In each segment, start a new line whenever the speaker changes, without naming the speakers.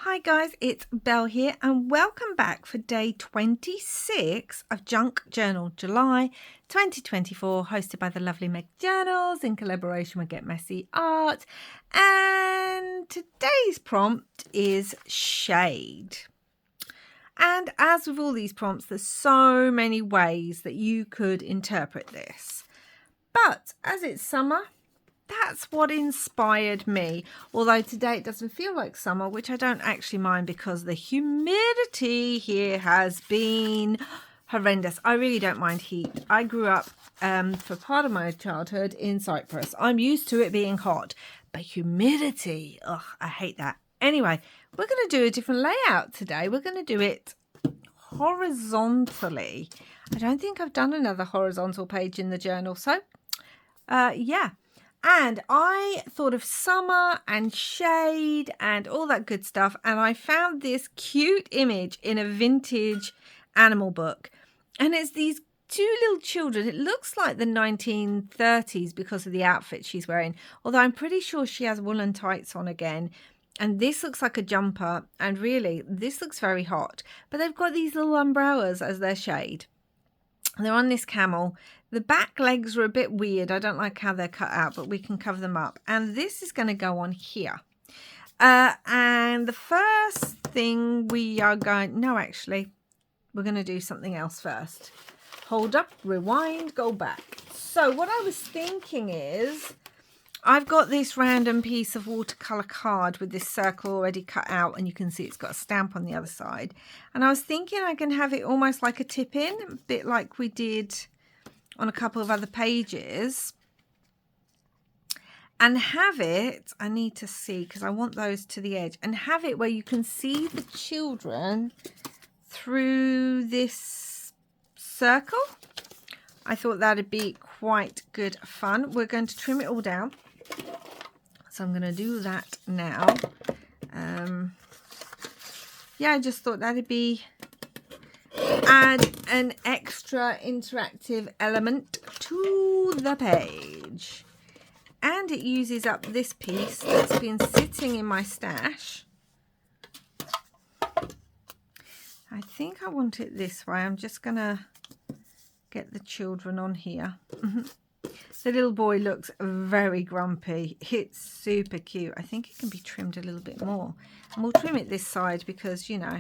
Hi guys, it's Belle here and welcome back for day 26 of Junk Journal July 2024, hosted by the lovely Meg Journals in collaboration with Get Messy Art. And today's prompt is shade. And as with all these prompts, there's so many ways that you could interpret this. But as it's summer, that's what inspired me. Although today it doesn't feel like summer, which I don't actually mind because the humidity here has been horrendous. I really don't mind heat. I grew up for part of my childhood in Cyprus. I'm used to it being hot, but humidity, ugh, I hate that. Anyway, we're going to do a different layout today. We're going to do it horizontally. I don't think I've done another horizontal page in the journal, so yeah. And I thought of summer and shade and all that good stuff. And I found this cute image in a vintage animal book. And it's these two little children. It looks like the 1930s because of the outfit she's wearing. Although I'm pretty sure she has woolen tights on again. And this looks like a jumper. And really, this looks very hot. But they've got these little umbrellas as their shade. They're on this camel. The back legs are a bit weird. I don't like how they're cut out, but we can cover them up. And this is going to go on here. And the first thing we are going... No, actually, we're going to do something else first. Hold up, rewind, go back. So what I was thinking is... I've got this random piece of watercolor card with this circle already cut out, and you can see it's got a stamp on the other side. And I was thinking I can have it almost like a tip-in, a bit like we did on a couple of other pages. And have it, I need to see because I want those to the edge, and have it where you can see the children through this circle. I thought that'd be quite good fun. We're going to trim it all down. So I'm going to do that now. Yeah, I just thought that'd be add an extra interactive element to the page. And it uses up this piece that's been sitting in my stash. I think I want it this way. I'm just going to get the children on here. The little boy looks very grumpy. It's super cute. I think it can be trimmed a little bit more. And we'll trim it this side because, you know,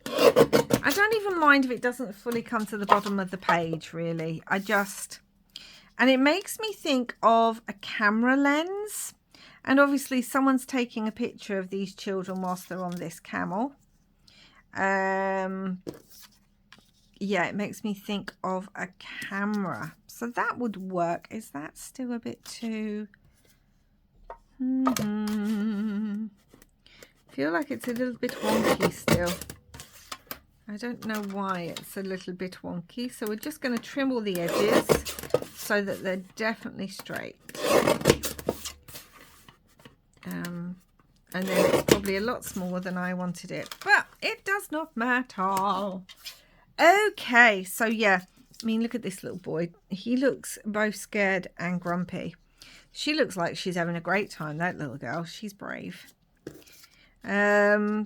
I don't even mind if it doesn't fully come to the bottom of the page, really. And it makes me think of a camera lens. And obviously someone's taking a picture of these children whilst they're on this camel. Yeah, it makes me think of a camera. So that would work. Is that still a bit too... feel like it's a little bit wonky still. I don't know why it's a little bit wonky. So we're just going to trim all the edges so that they're definitely straight. And then it's probably a lot smaller than I wanted it. But it does not matter. Okay, so yeah, I mean, look at this little boy. He looks both scared and grumpy. She looks like she's having a great time, that little girl. She's brave. And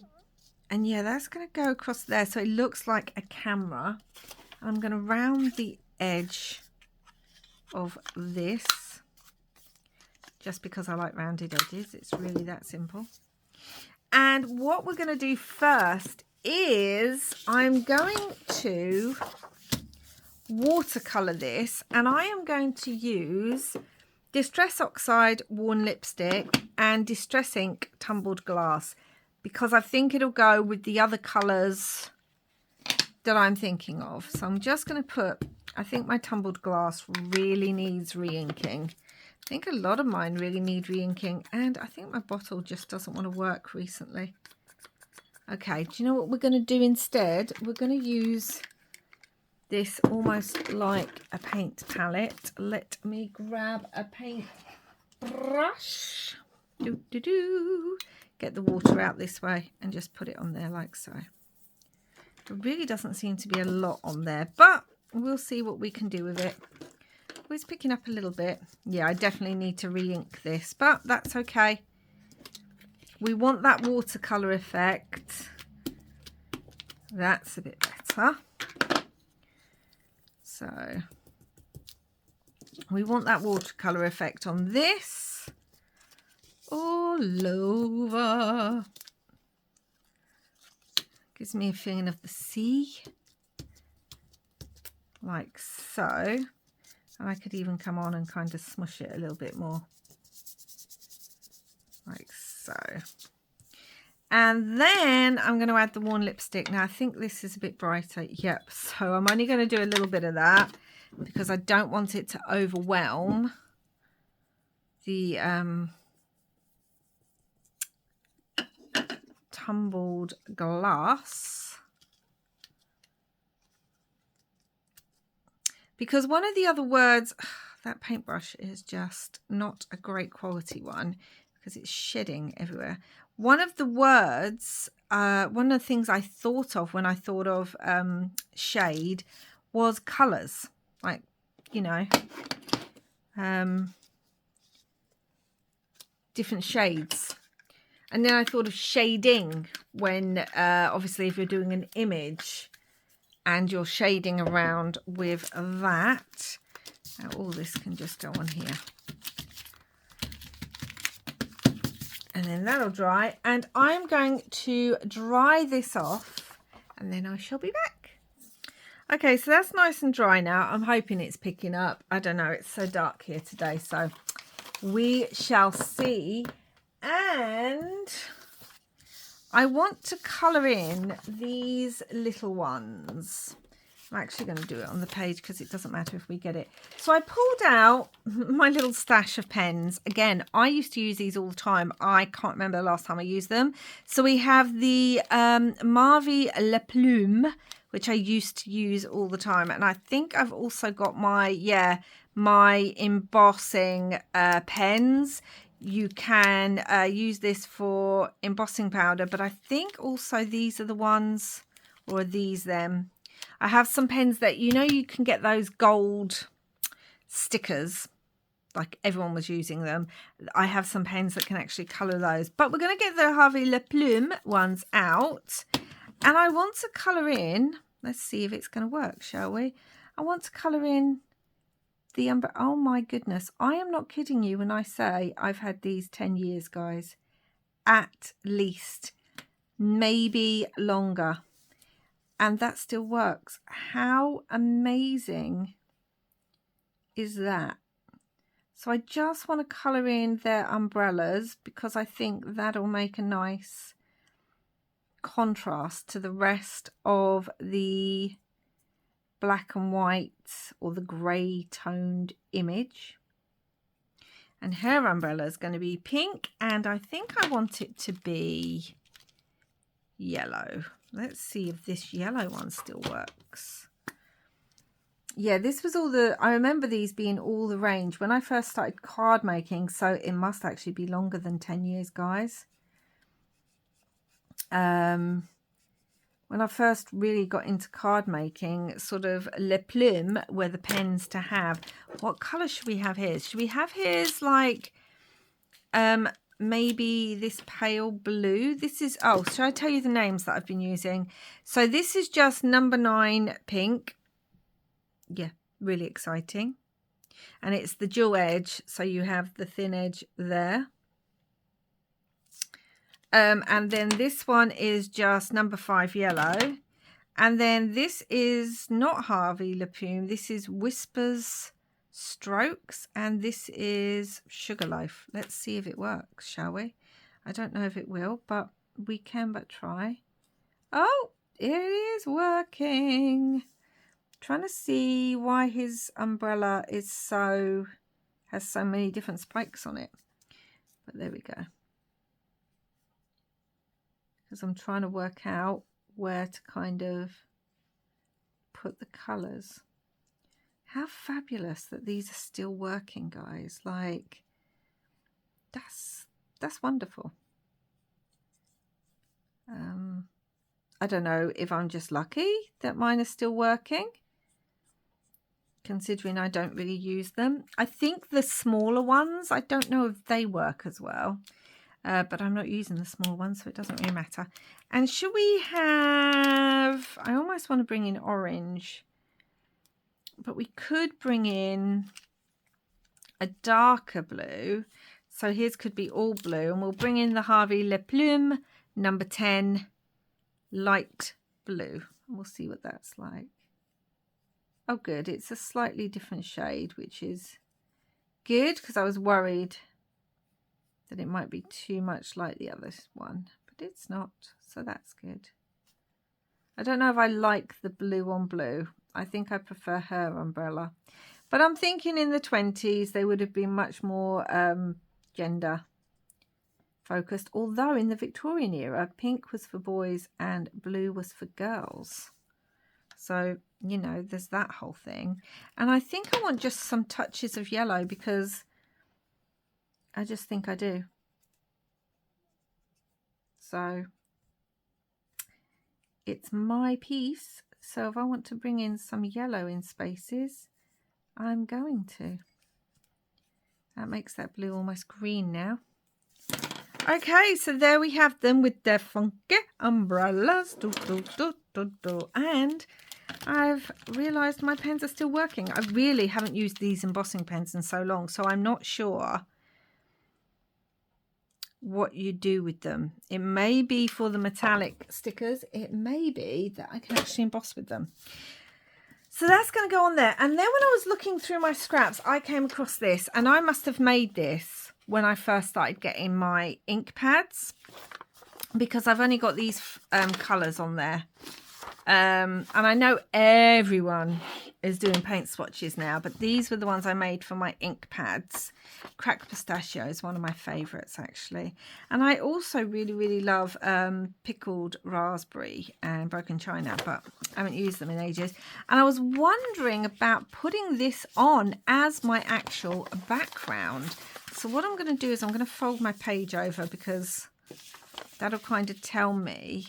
yeah, that's going to go across there. So it looks like a camera. I'm going to round the edge of this. Just because I like rounded edges. It's really that simple. And what we're going to do first is I'm going to watercolor this, and I am going to use Distress Oxide Worn Lipstick and Distress Ink Tumbled Glass because I think it'll go with the other colors that I'm thinking of. So I'm just going to put, I think my Tumbled Glass really needs re-inking. I think a lot of mine really need re-inking, and I think my bottle just doesn't want to work recently. Okay, do you know what we're going to do instead? We're going to use this almost like a paint palette. Let me grab a paint brush. Get the water out this way and just put it on there like so. There really doesn't seem to be a lot on there, but we'll see what we can do with it. Oh, it's picking up a little bit. Yeah, I definitely need to re-ink this, but that's okay. we want that watercolor effect. That's a bit better. So we want that watercolor effect on this all over. Gives me a feeling of the sea, like so. And I could even come on and kind of smush it a little bit more, like so. And then I'm going to add the worn lipstick. Now I think this is a bit brighter. Yep. So I'm only going to do a little bit of that because I don't want it to overwhelm the tumbled glass. Because one of the other words, that paintbrush is just not a great quality one because it's shedding everywhere. One of the words, one of the things I thought of when I thought of shade was colours, like, you know, different shades. And then I thought of shading when, obviously, if you're doing an image and you're shading around with that. Now all this can just go on here. And then that'll dry, and I'm going to dry this off and then I shall be back. Okay, so that's nice and dry now. I'm hoping it's picking up. I don't know, it's so dark here today, so we shall see. And I want to colour in these little ones. I'm actually going to do it on the page because it doesn't matter if we get it. So I pulled out my little stash of pens. Again, I used to use these all the time. I can't remember the last time I used them. So we have the Marvy La Plume, which I used to use all the time. And I think I've also got my, my embossing pens. You can use this for embossing powder, but I think also these are the ones, or are these them? I have some pens that, you know, you can get those gold stickers, like everyone was using them. I have some pens that can actually colour those. But we're going to get the Harvey Le Plume ones out. And I want to colour in, let's see if it's going to work, shall we? I want to colour in the umbrella. Oh my goodness, I am not kidding you when I say I've had these 10 years, guys. At least, maybe longer. And that still works. How amazing is that? So I just want to colour in their umbrellas because I think that'll make a nice contrast to the rest of the black and white or the grey toned image. And her umbrella is going to be pink, and I think I want it to be yellow. Let's see if this yellow one still works. Yeah, this was all the, I remember these being all the range when I first started card making, so it must actually be longer than 10 years, guys. When I first really got into card making, sort of Le Plume were the pens to have. What colour should we have here? Should we have his like maybe this pale blue? This is, oh, should I tell you the names that I've been using? So this is just number 9 pink. Yeah, really exciting. And it's the dual edge, so you have the thin edge there. And then this one is just number 5 yellow. And then this is not Harvey Le Plume. This is Whispers Strokes. And this is Sugarloaf. Let's see if it works, shall we? I don't know if it will, but we can but try. Oh, it is working. Trying to see why his umbrella is so, has so many different spikes on it. But there we go. Because I'm trying to work out where to kind of put the colours. How fabulous that these are still working, guys. Like, that's wonderful. I don't know if I'm just lucky that mine are still working, considering I don't really use them. I think the smaller ones, I don't know if they work as well. but I'm not using the small one, so it doesn't really matter. And should we have, I almost want to bring in orange, but we could bring in a darker blue. So his could be all blue, and we'll bring in the Harvey Le Plume number 10 light blue. And we'll see what that's like. Oh, good. It's a slightly different shade, which is good because I was worried that it might be too much like the other one, but it's not, so that's good. I don't know if I like the blue on blue. I think I prefer her umbrella, but I'm thinking in the 20s they would have been much more gender focused, although in the Victorian era pink was for boys and blue was for girls. So, you know, there's that whole thing. And I think I want just some touches of yellow because I just think I do. So it's my piece. So if I want to bring in some yellow in spaces, I'm going to. That makes that blue almost green now. Okay, so there we have them with their funky umbrellas. And I've realised my pens are still working. I really haven't used these embossing pens in so long, so I'm not sure what you do with them. It may be for the metallic stickers. It may be that I can actually emboss with them. So that's going to go on there. And then when I was looking through my scraps, I came across this, and I must have made this when I first started getting my ink pads, because I've only got these colours on there. And I know everyone is doing paint swatches now, but these were the ones I made for my ink pads. Cracked Pistachio is one of my favourites, actually. And I also really love Pickled Raspberry and Broken China, but I haven't used them in ages. And I was wondering about putting this on as my actual background. So what I'm going to do is I'm going to fold my page over, because that'll kind of tell me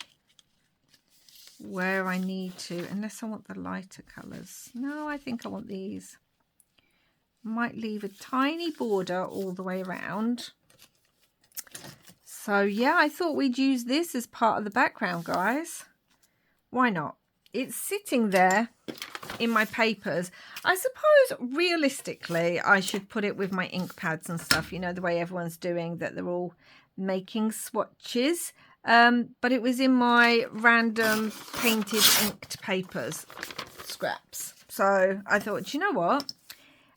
where I need to, unless I want the lighter colours. No, I think I want these. Might leave a tiny border all the way around. So yeah, I thought we'd use this as part of the background, guys. Why not? It's sitting there in my papers. I suppose realistically I should put it with my ink pads and stuff, you know, the way everyone's doing, that they're all making swatches. But it was in my random painted inked papers scraps. So I thought, do you know what?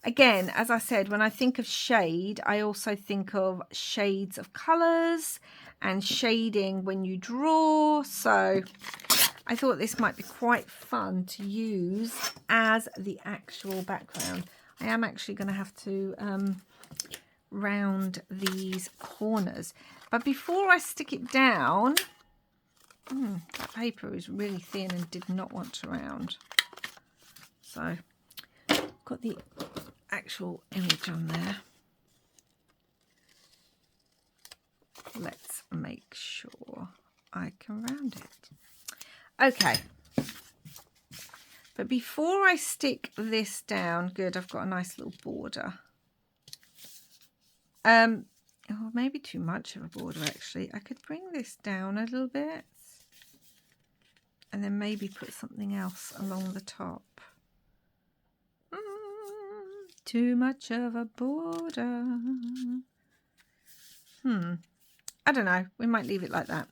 Again, as I said, when I think of shade, I also think of shades of colours and shading when you draw. So I thought this might be quite fun to use as the actual background. I am actually going to have to round these corners. But before I stick it down, that paper is really thin and did not want to round. So got the actual image on there. Let's make sure I can round it. Okay. But before I stick this down, good, I've got a nice little border. Oh, maybe too much of a border, actually. I could bring this down a little bit and then maybe put something else along the top. Too much of a border. I don't know. We might leave it like that.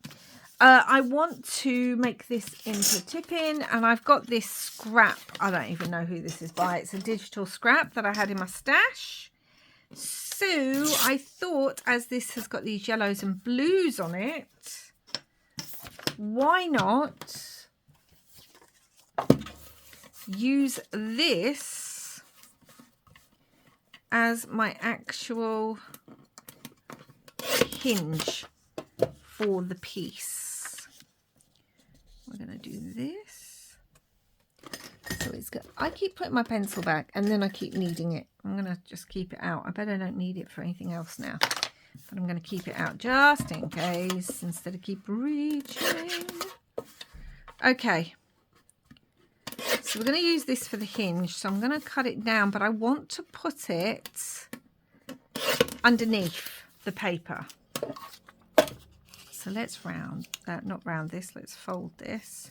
I want to make this into tip-in, and I've got this scrap. I don't even know who this is by. It's a digital scrap that I had in my stash. So I thought, as this has got these yellows and blues on it, why not use this as my actual hinge for the piece. We're going to do this. So it's good. I keep putting my pencil back and then I keep kneading it. I'm going to just keep it out. I bet I don't need it for anything else now. But I'm going to keep it out just in case instead of keep reaching. Okay. So we're going to use this for the hinge. So I'm going to cut it down, but I want to put it underneath the paper. So let's round that, not round this, let's fold this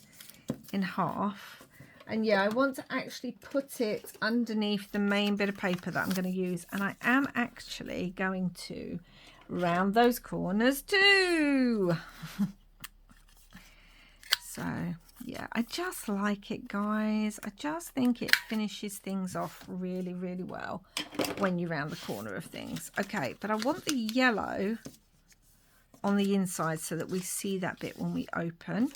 in half. And yeah, I want to actually put it underneath the main bit of paper that I'm going to use. And I am actually going to round those corners too. So yeah, I just like it, guys. I just think it finishes things off really, really well when you round the corner of things. Okay, but I want the yellow on the inside so that we see that bit when we open.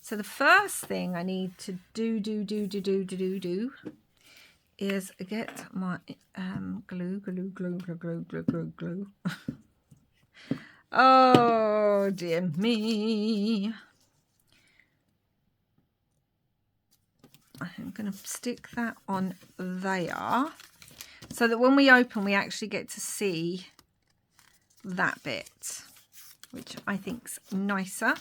So the first thing I need to do is get my glue. Oh dear me. I'm going to stick that on there so that when we open we actually get to see that bit, which I think's nicer.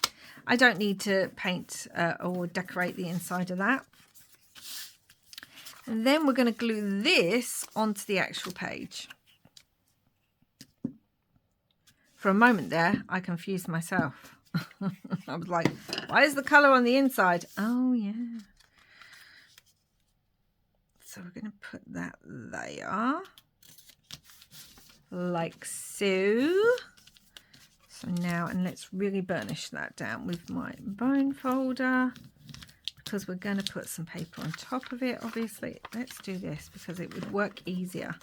I don't need to paint or decorate the inside of that. And then we're going to glue this onto the actual page. For a moment there, I confused myself. I was like, why is the colour on the inside? Oh, yeah. So we're going to put that there, like so. So now, and let's really burnish that down with my bone folder, because we're going to put some paper on top of it, obviously. Let's do this because it would work easier,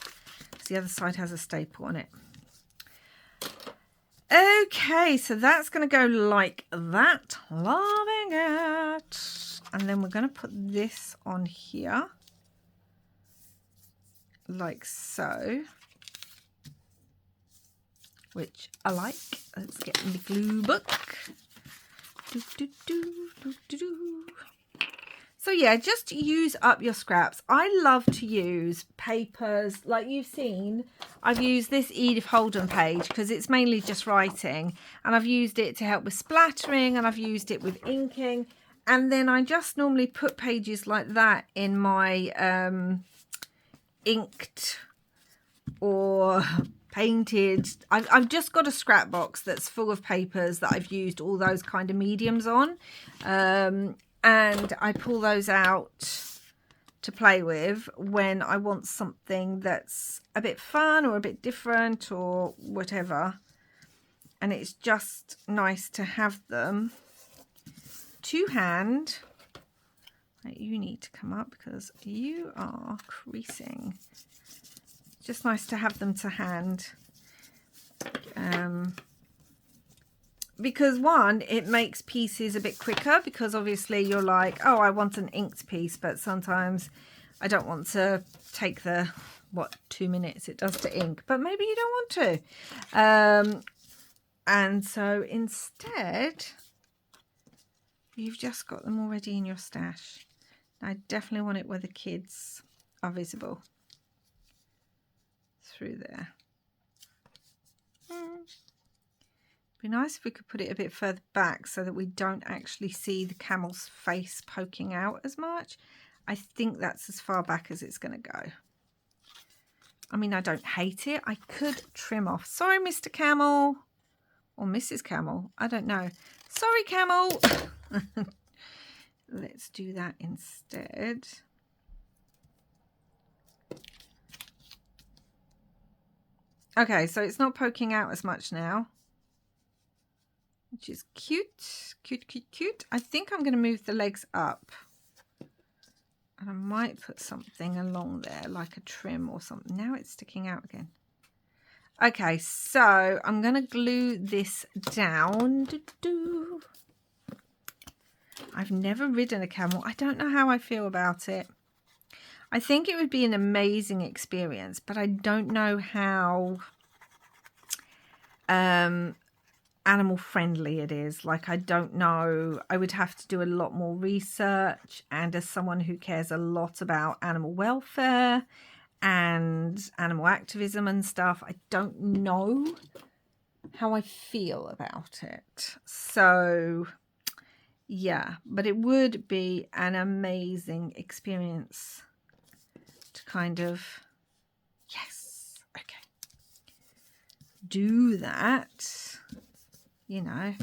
because the other side has a staple on it. Okay, so that's going to go like that. Loving it. And then we're going to put this on here, like so, which I like. Let's get in the glue book. So yeah, just use up your scraps. I love to use papers like you've seen. I've used this Edith Holden page because it's mainly just writing, and I've used it to help with splattering, and I've used it with inking. And then I just normally put pages like that in my inked or painted. I've just got a scrap box that's full of papers that I've used all those kind of mediums on, and I pull those out to play with when I want something that's a bit fun or a bit different or whatever. And it's just nice to have them to hand. You need to come up because you are creasing. Just nice to have them to hand. Because one, it makes pieces a bit quicker, because obviously you're like, oh, I want an inked piece, but sometimes I don't want to take the, 2 minutes it does to ink, but maybe you don't want to. And so instead, you've just got them already in your stash. I definitely want it where the kids are visible through there. Be nice if we could put it a bit further back so that we don't actually see the camel's face poking out as much. I think that's as far back as it's going to go. I mean, I don't hate it. I could trim off. Sorry, Mr. Camel. Or Mrs. Camel. I don't know. Sorry, Camel. Let's do that instead. Okay, so it's not poking out as much now, which is cute. Cute, cute, cute. I think I'm going to move the legs up. And I might put something along there, like a trim or something. Now it's sticking out again. Okay, so I'm going to glue this down. I've never ridden a camel. I don't know how I feel about it. I think it would be an amazing experience, but I don't know how animal friendly it is. Like, I don't know. I would have to do a lot more research, and as someone who cares a lot about animal welfare and animal activism and stuff, I don't know how I feel about it. So yeah, but it would be an amazing experience to kind of, yes, okay, do that. you know.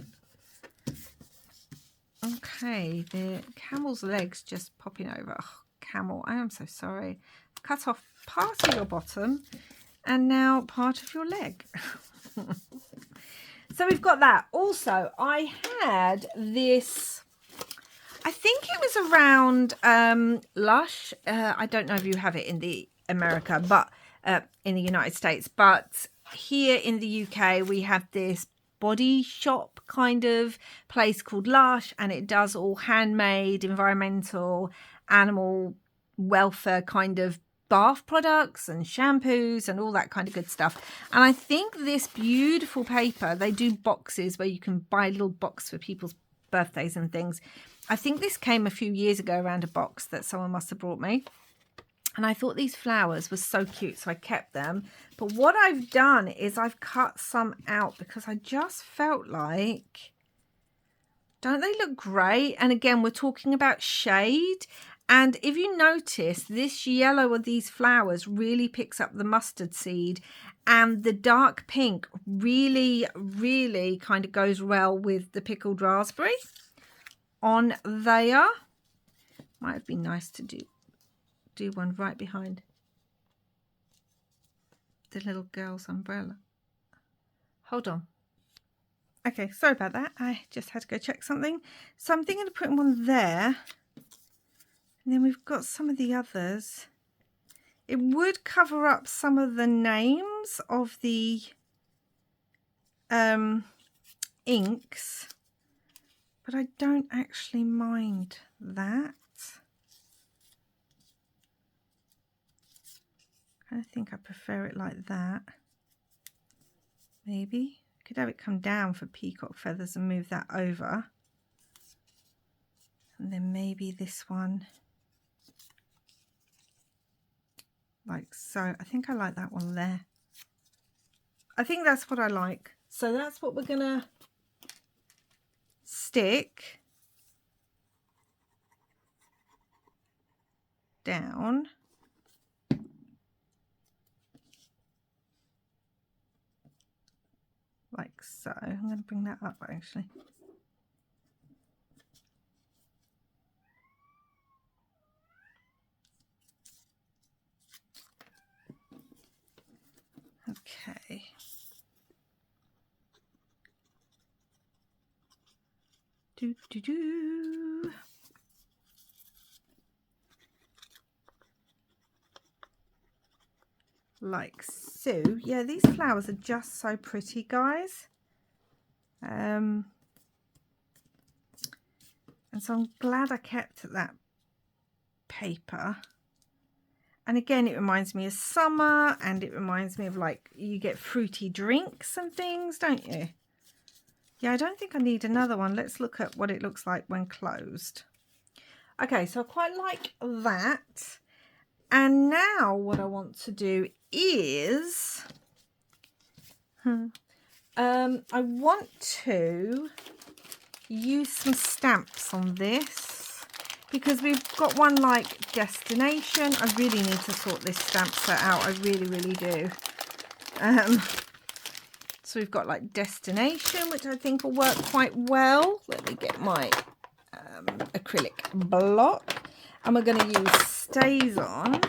Okay, the camel's legs just popping over. Oh, camel, I am so sorry. Cut off part of your bottom and now part of your leg. So we've got that. Also, I had this, I think it was around Lush. I don't know if you have it in the America, but in the United States. But here in the UK, we have this body shop kind of place called Lush, and it does all handmade, environmental, animal welfare kind of bath products and shampoos and all that kind of good stuff. And I think this beautiful paper, they do boxes where you can buy a little box for people's birthdays and things. I think this came a few years ago around a box that someone must have brought me. And I thought these flowers were so cute, so I kept them. But what I've done is I've cut some out because I just felt like, don't they look great? And again, we're talking about shade. And if you notice, this yellow of these flowers really picks up the mustard seed, and the dark pink really, really kind of goes well with the pickled raspberry on there. Might have been nice to do one right behind the little girl's umbrella. Hold on. Okay, sorry about that. I just had to go check something. So I'm thinking of putting one there. And then we've got some of the others. It would cover up some of the names of the inks, but I don't actually mind that. I think I prefer it like that. Maybe could have it come down for peacock feathers and move that over. And then maybe this one. Like so. I think I like that one there. I think that's what I like. So that's what we're gonna stick down. Like so. I'm going to bring that up actually. Okay. Do do do. Like so. Yeah, these flowers are just so pretty, guys. And so I'm glad I kept that paper. And again, it reminds me of summer, and it reminds me of, like, you get fruity drinks and things, don't you? Yeah, I don't think I need another one. Let's look at what it looks like when closed. Okay, so I quite like that. And now what I want to do is, I want to use some stamps on this, because we've got one like destination. I really need to sort this stamp set out. I really, really do. So we've got like destination, which I think will work quite well. Let me get my acrylic block. And we're going to use stays on.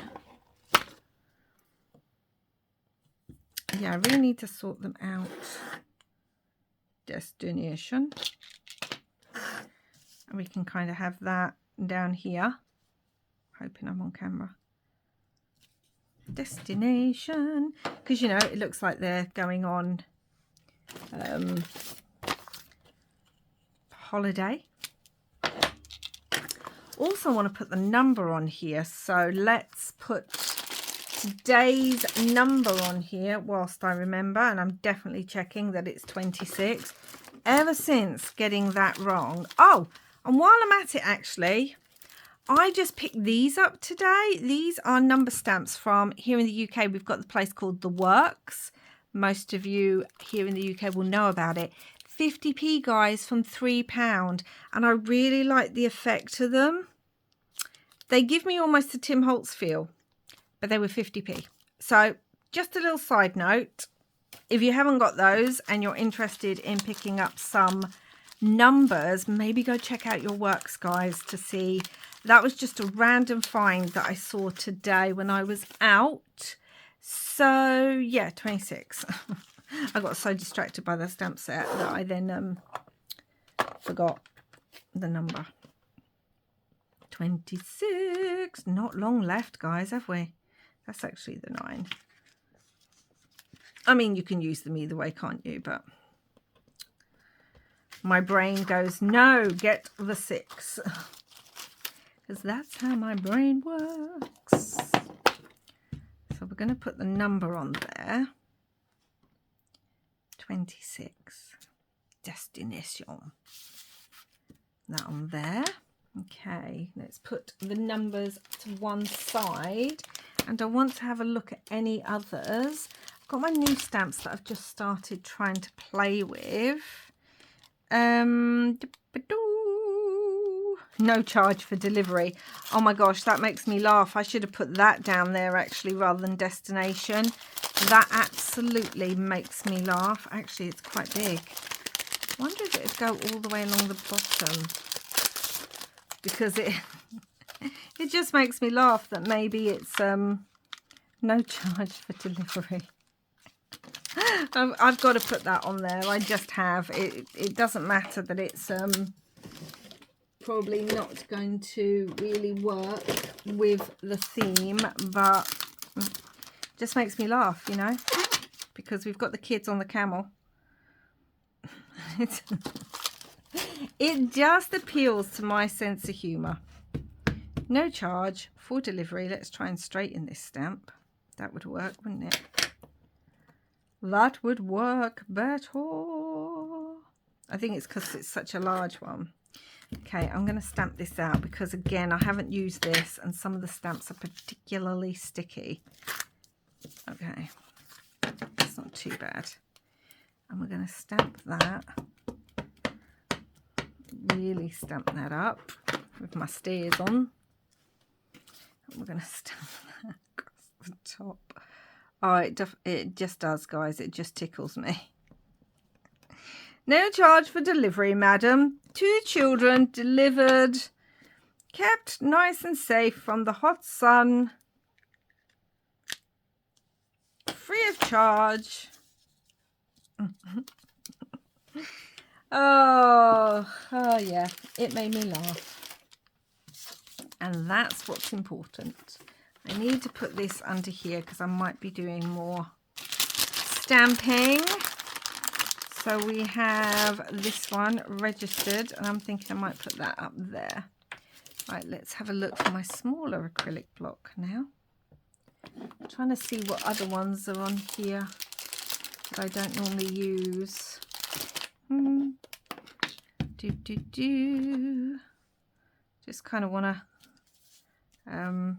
Yeah, I really need to sort them out. Destination. And we can kind of have that down here. Hoping I'm on camera. Destination. Because, you know, it looks like they're going on holiday. Also want to put the number on here. So let's put today's number on here whilst I remember. And I'm definitely checking that it's 26. Ever since getting that wrong. Oh, and while I'm at it, actually, I just picked these up today. These are number stamps from here in the UK. We've got the place called The Works. Most of you here in the UK will know about it. 50p, guys, from £3. And I really like the effect of them. They give me almost a Tim Holtz feel, but they were 50p. So just a little side note. if you haven't got those and you're interested in picking up some numbers, maybe go check out your works, guys, to see. That was just a random find that I saw today when I was out. So yeah, 26. I got so distracted by the stamp set that I then forgot the number. 26. Not long left, guys, have we? That's actually the 9. I mean, you can use them either way, can't you? But my brain goes, no, get the 6. Because that's how my brain works. So we're going to put the number on there. 26. Destination. That on there. Okay, let's put the numbers to one side. And I want to have a look at any others. I've got my new stamps that I've just started trying to play with. No charge for delivery. Oh my gosh, that makes me laugh. I should have put that down there actually rather than destination. That absolutely makes me laugh. Actually, it's quite big. I wonder if it would go all the way along the bottom, because it it just makes me laugh that maybe it's no charge for delivery. I've got to put that on there. I just have. It doesn't matter that it's probably not going to really work with the theme, but it just makes me laugh, you know, because we've got the kids on the camel. It just appeals to my sense of humour. No charge for delivery. Let's try and straighten this stamp. That would work, wouldn't it? That would work better. I think it's because it's such a large one. Okay, I'm going to stamp this out because, again, I haven't used this and some of the stamps are particularly sticky. Okay, it's not too bad. And we're going to stamp that. Really stamp that up with my stairs on. And we're going to stamp that across the top. Oh, it just does, guys. It just tickles me. No charge for delivery, madam. 2 children delivered, kept nice and safe from the hot sun, free of charge. Oh yeah, it made me laugh. And that's what's important. I need to put this under here because I might be doing more stamping. So we have this one registered, and I'm thinking I might put that up there. Right, let's have a look for my smaller acrylic block now. I'm trying to see what other ones are on here that I don't normally use. Just kind of want to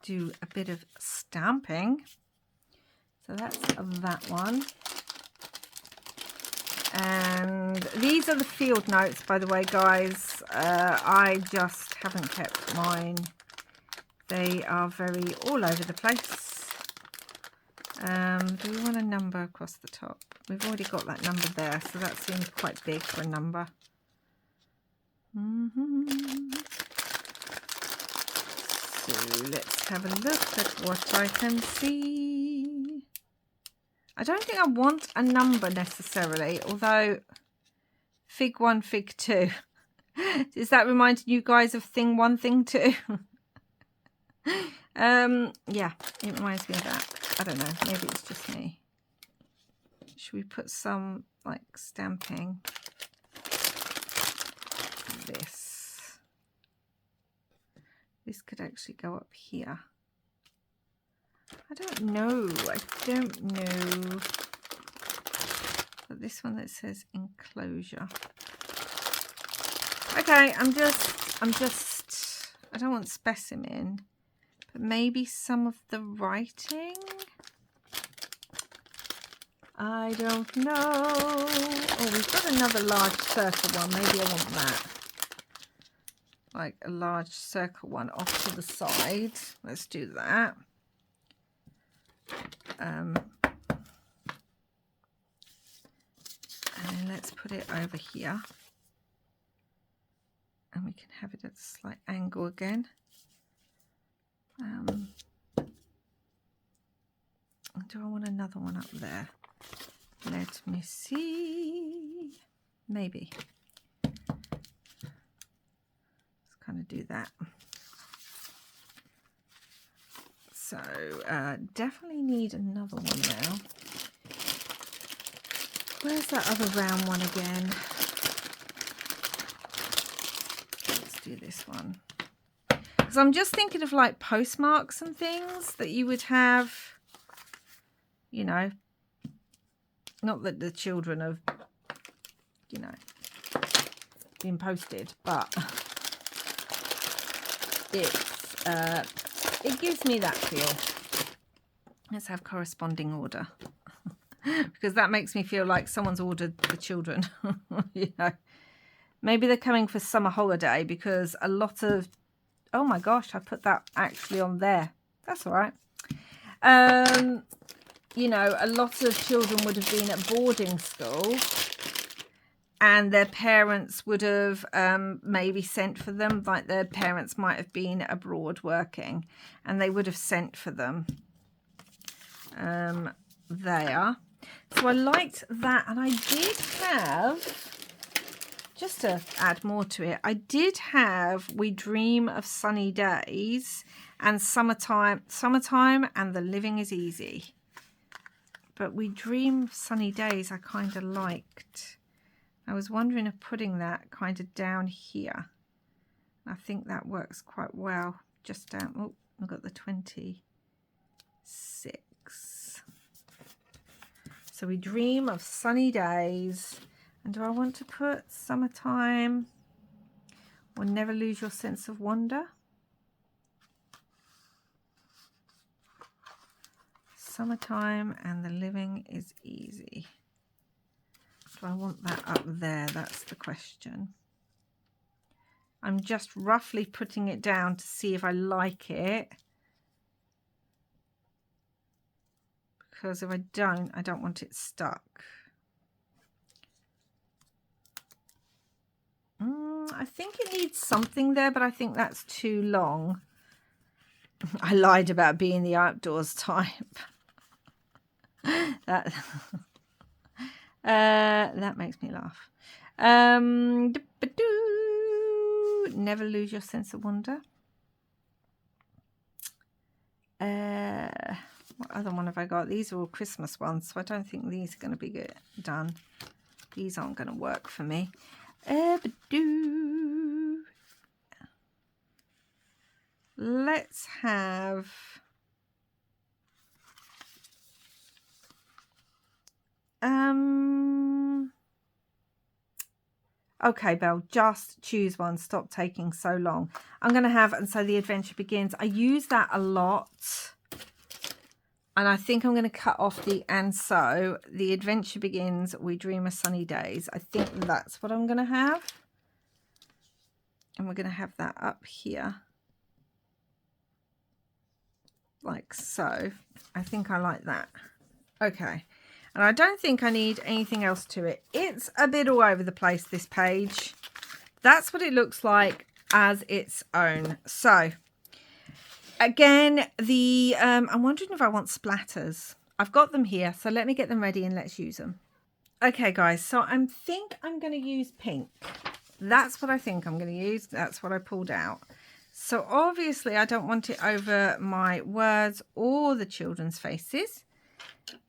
do a bit of stamping. So that's that one. And these are the field notes, by the way, guys. I just haven't kept mine. They are very all over the place. Do we want a number across the top? We've already got that number there, so that seems quite big for a number. So let's have a look at what I can see. I don't think I want a number necessarily, although fig 1, fig 2. Is that reminding you guys of thing 1, thing 2? Yeah, it reminds me of that. I don't know, maybe it's just me. Should we put some like stamping? This could actually go up here. I don't know. But this one that says enclosure. Okay, I don't want specimen, but maybe some of the writing. I don't know. Oh, we've got another large circle one. Maybe I want that. Like a large circle one off to the side. Let's do that. And then let's put it over here. And we can have it at a slight angle again. Do I want another one up there? Let me see. Maybe. Let's kind of do that. So definitely need another one now. Where's that other round one again? Let's do this one. Because I'm just thinking of like postmarks and things that you would have, you know, not that the children have, you know, been posted, but it's, it gives me that feel. Let's have corresponding order. Because that makes me feel like someone's ordered the children. You know, maybe they're coming for summer holiday, because a lot of, oh my gosh, I put that actually on there. That's all right. You know, a lot of children would have been at boarding school, and their parents would have maybe sent for them. Like their parents might have been abroad working, and they would have sent for them there. So I liked that, and I did have, just to add more to it, I did have We Dream of Sunny Days and Summertime and The Living is Easy. But We Dream of Sunny Days I kind of liked. I was wondering of putting that kind of down here. I think that works quite well. Just down, oh, I've got the 26. So We Dream of Sunny Days. And do I want to put Summertime or Never Lose Your Sense of Wonder? Summertime and The Living is Easy. Do I want that up there? That's the question. I'm just roughly putting it down to see if I like it. Because if I don't want it stuck. I think it needs something there, but I think that's too long. I lied about being the outdoors type. That that makes me laugh. Never Lose Your Sense of Wonder. What other one have I got? These are all Christmas ones, so I don't think these are going to be done. These aren't going to work for me. Let's have okay, Belle, just choose one. Stop taking so long. I'm going to have And So the Adventure Begins. I use that a lot. And I think I'm going to cut off the And So the Adventure Begins, We Dream of Sunny Days. I think that's what I'm going to have. And we're going to have that up here. Like so. I think I like that. Okay. And I don't think I need anything else to it. It's a bit all over the place, this page. That's what it looks like as its own. So, again, I'm wondering if I want splatters. I've got them here, so let me get them ready and let's use them. Okay, guys, so I think I'm going to use pink. That's what I think I'm going to use. That's what I pulled out. So, obviously, I don't want it over my words or the children's faces.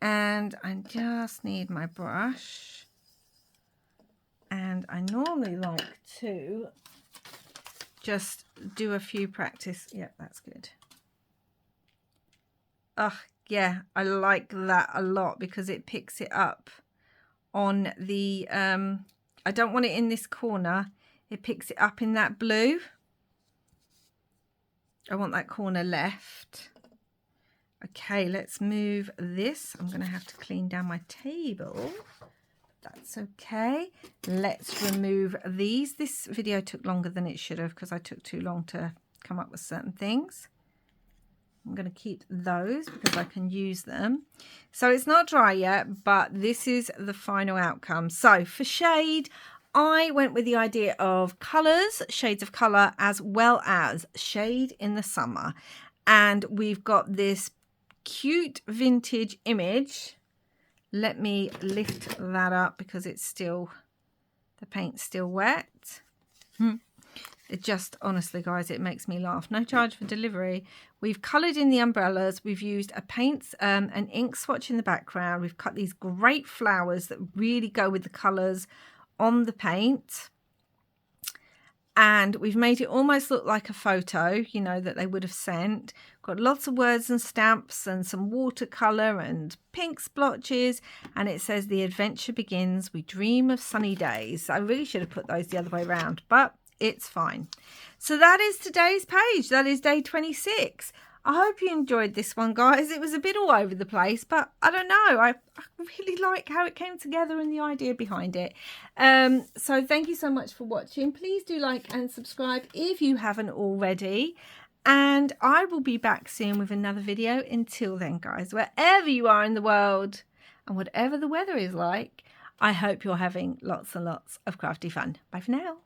And I just need my brush. And I normally like to just do a few practice. Yep, that's good. Yeah, I like that a lot because it picks it up on the, I don't want it in this corner. It picks it up in that blue. I want that corner left. Okay, let's move this. I'm going to have to clean down my table. That's okay. Let's remove these. This video took longer than it should have because I took too long to come up with certain things. I'm going to keep those because I can use them. So it's not dry yet, but this is the final outcome. So for shade, I went with the idea of colours, shades of colour, as well as shade in the summer. And we've got this cute vintage image. Let me lift that up because it's still, the paint's still wet. It just, honestly, guys, it makes me laugh. No charge for delivery. We've coloured in the umbrellas. We've used a paint, an ink swatch in the background. We've cut these great flowers that really go with the colours on the paint. And we've made it almost look like a photo, you know, that they would have sent. Got lots of words and stamps and some watercolour and pink splotches. And it says, the adventure begins. We dream of sunny days. I really should have put those the other way around, but it's fine. So that is today's page. That is day 26. I hope you enjoyed this one, guys. It was a bit all over the place, but I don't know. I really like how it came together and the idea behind it. So thank you so much for watching. Please do like and subscribe if you haven't already. And I will be back soon with another video. Until then, guys, wherever you are in the world and whatever the weather is like, I hope you're having lots and lots of crafty fun. Bye for now.